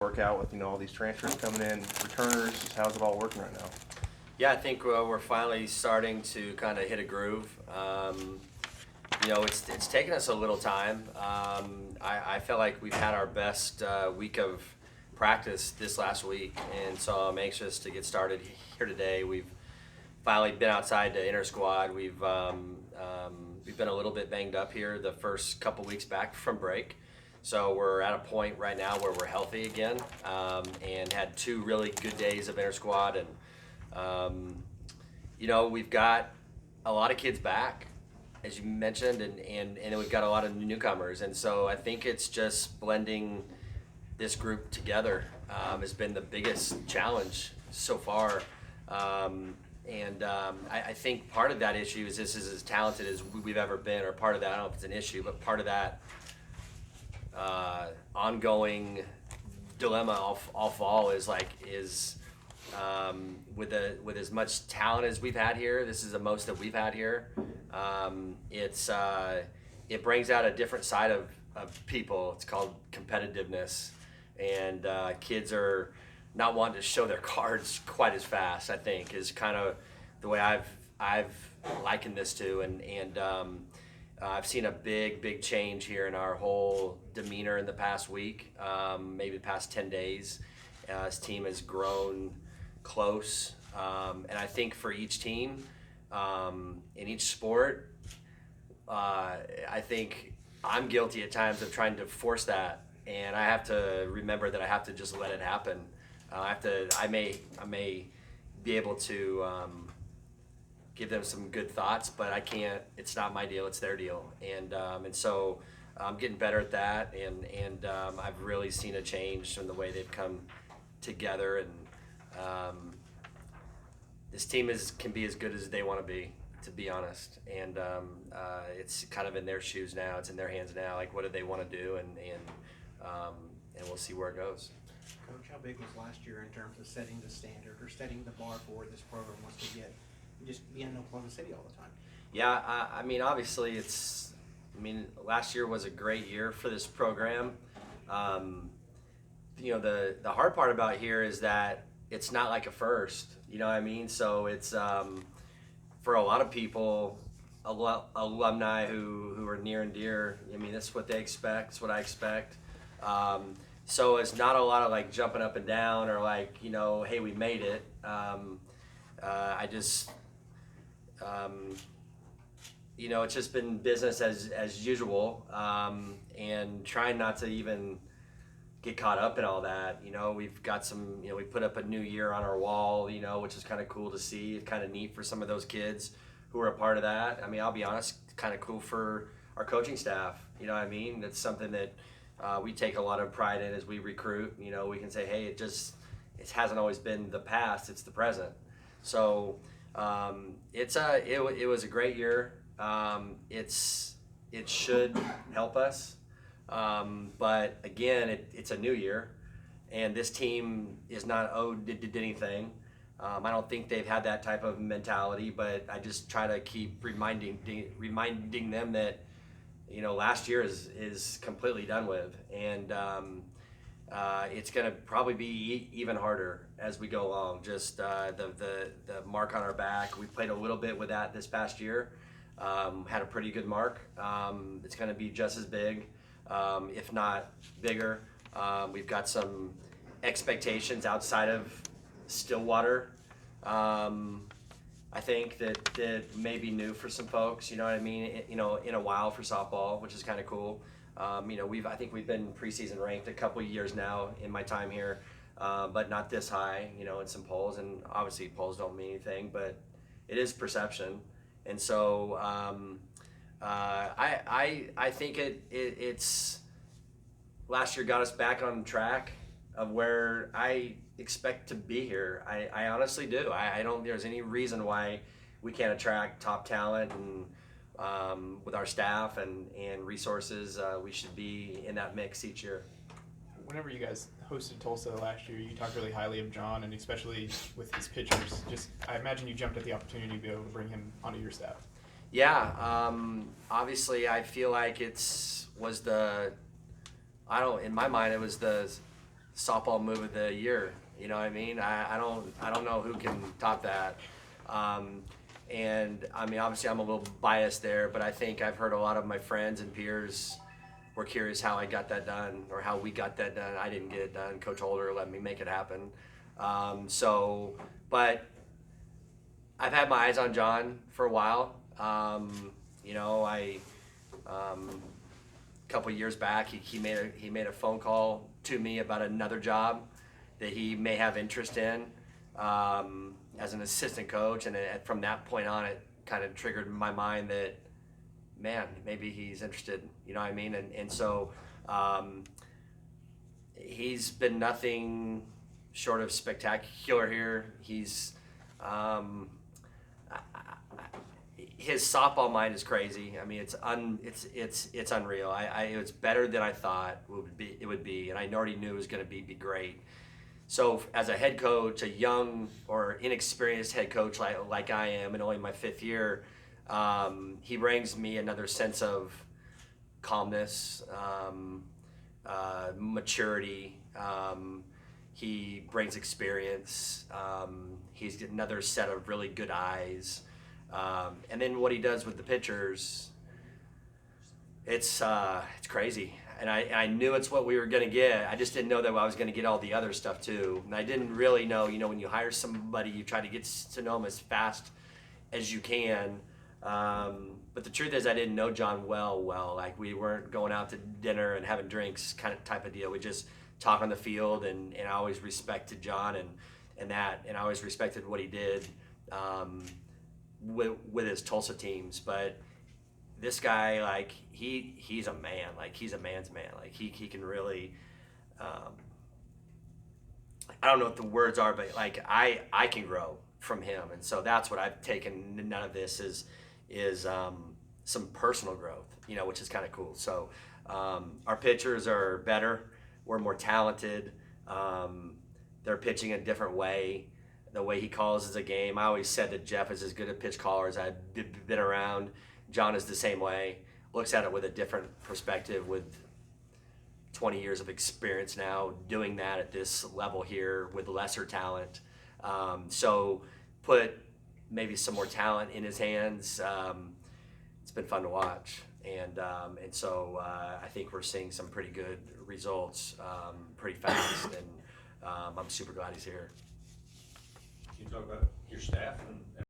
work out with all these transfers coming in, returners? Just how's it all working right now? Yeah, I think we're finally starting to kind of hit a groove. It's taken us a little time. I felt like we've had our best week of practice this last week, and so I'm anxious to get started here today. We've finally been outside to inter squad. We've been a little bit banged up here the first couple weeks back from break. So we're at a point right now where we're healthy again, and had 2 really good days of inter squad, and we've got a lot of kids back, as you mentioned, and then we've got a lot of newcomers, and so I think it's just blending this group together has been the biggest challenge so far. I think part of that issue is this is as talented as we've ever been, or part of that, I don't know if it's an issue, but part of that ongoing dilemma all fall is with as much talent as we've had here. This is the most that we've had here. It brings out a different side of people. It's called competitiveness, and kids are not wanting to show their cards quite as fast, I think, is kind of the way I've likened this to, and I've seen a big change here in our whole demeanor in the past week, maybe the past 10 days. This team has grown close, and I think for each team, in each sport, I think I'm guilty at times of trying to force that, and I have to remember that I have to just let it happen. I may be able to give them some good thoughts, but I can't. It's not my deal. It's their deal, and so I'm getting better at that, and I've really seen a change in the way they've come together, and this team can be as good as they want to be honest, and it's kind of in their shoes now. It's in their hands now. Like, what do they want to do, and we'll see where it goes. Coach, how big was last year in terms of setting the standard or setting the bar for where this program wants to get, and just being in Oklahoma City all the time? Yeah, obviously last year was a great year for this program. The hard part about here is that it's not like a first, so it's for a lot of people, alumni who are near and dear. That's what they expect. It's what I expect. So it's not a lot of jumping up and down or hey, we made it. It's just been business as usual, and trying not to even get caught up in all that. We've got we put up a new year on our wall, which is kind of cool to see. It's kind of neat for some of those kids who are a part of that. I'll be honest, kind of cool for our coaching staff. That's something that we take a lot of pride in as we recruit. We can say, hey, it hasn't always been the past, it's the present. So it was a great year. It should help us, but again, it's a new year, and this team is not did anything. I don't think they've had that type of mentality, but I just try to keep reminding them that last year is completely done with, and it's going to probably be even harder as we go along. Just the mark on our back. We played a little bit with that this past year. Had a pretty good mark. It's going to be just as big, if not bigger. We've got some expectations outside of Stillwater. I think that may be new for some folks. In a while for softball, which is kind of cool. I think we've been preseason ranked a couple years now in my time here, but not this high. In some polls, and obviously polls don't mean anything, but it is perception. And so I think it's last year got us back on track of where I expect to be here. I honestly do. I don't think there's any reason why we can't attract top talent, and with our staff and resources, we should be in that mix each year. Whenever you guys hosted Tulsa last year, you talked really highly of John, and especially with his pitchers. I imagine you jumped at the opportunity to be able to bring him onto your staff. Yeah, obviously I feel like in my mind, it was the softball move of the year. You know what I mean? I don't know who can top that. And I mean, obviously, I'm a little biased there, but I think I've heard a lot of my friends and peers were curious how I got that done or how we got that done. I didn't get it done. Coach Holder let me make it happen. But I've had my eyes on John for a while. You know, a couple years back, he made a phone call to me about another job that he may have interest in as an assistant coach, and from that point on, it kind of triggered in my mind that, man, maybe he's interested. You know what I mean? And so he's been nothing short of spectacular here. He's his softball mind is crazy. I mean, it's unreal. It's better than I thought it would be, and I already knew it was going to be great. So as a head coach, a young or inexperienced head coach like I am, and only my 5th year, he brings me another sense of calmness, maturity. He brings experience. He's got another set of really good eyes. And then what he does with the pitchers, it's crazy. And I knew it's what we were going to get. I just didn't know that I was going to get all the other stuff too. And I didn't really know, you know, when you hire somebody, you try to get to know them as fast as you can. But the truth is, I didn't know John well. Like, we weren't going out to dinner and having drinks type of deal. We just talk on the field, and I always respected John and I always respected what he did with his Tulsa teams. But this guy, like, he's a man. Like, he's a man's man. Like, he can really, I don't know what the words are, but like, I can grow from him. And so that's what I've taken. None of this is some personal growth, you know, which is kind of cool. So our pitchers are better. We're more talented. They're pitching a different way. The way he calls is a game. I always said that Jeff is as good a pitch caller as I've been around. John is the same way. Looks at it with a different perspective, with 20 years of experience now doing that at this level here with lesser talent. So put maybe some more talent in his hands. It's been fun to watch. And so I think we're seeing some pretty good results pretty fast. And I'm super glad he's here. Can you talk about your staff and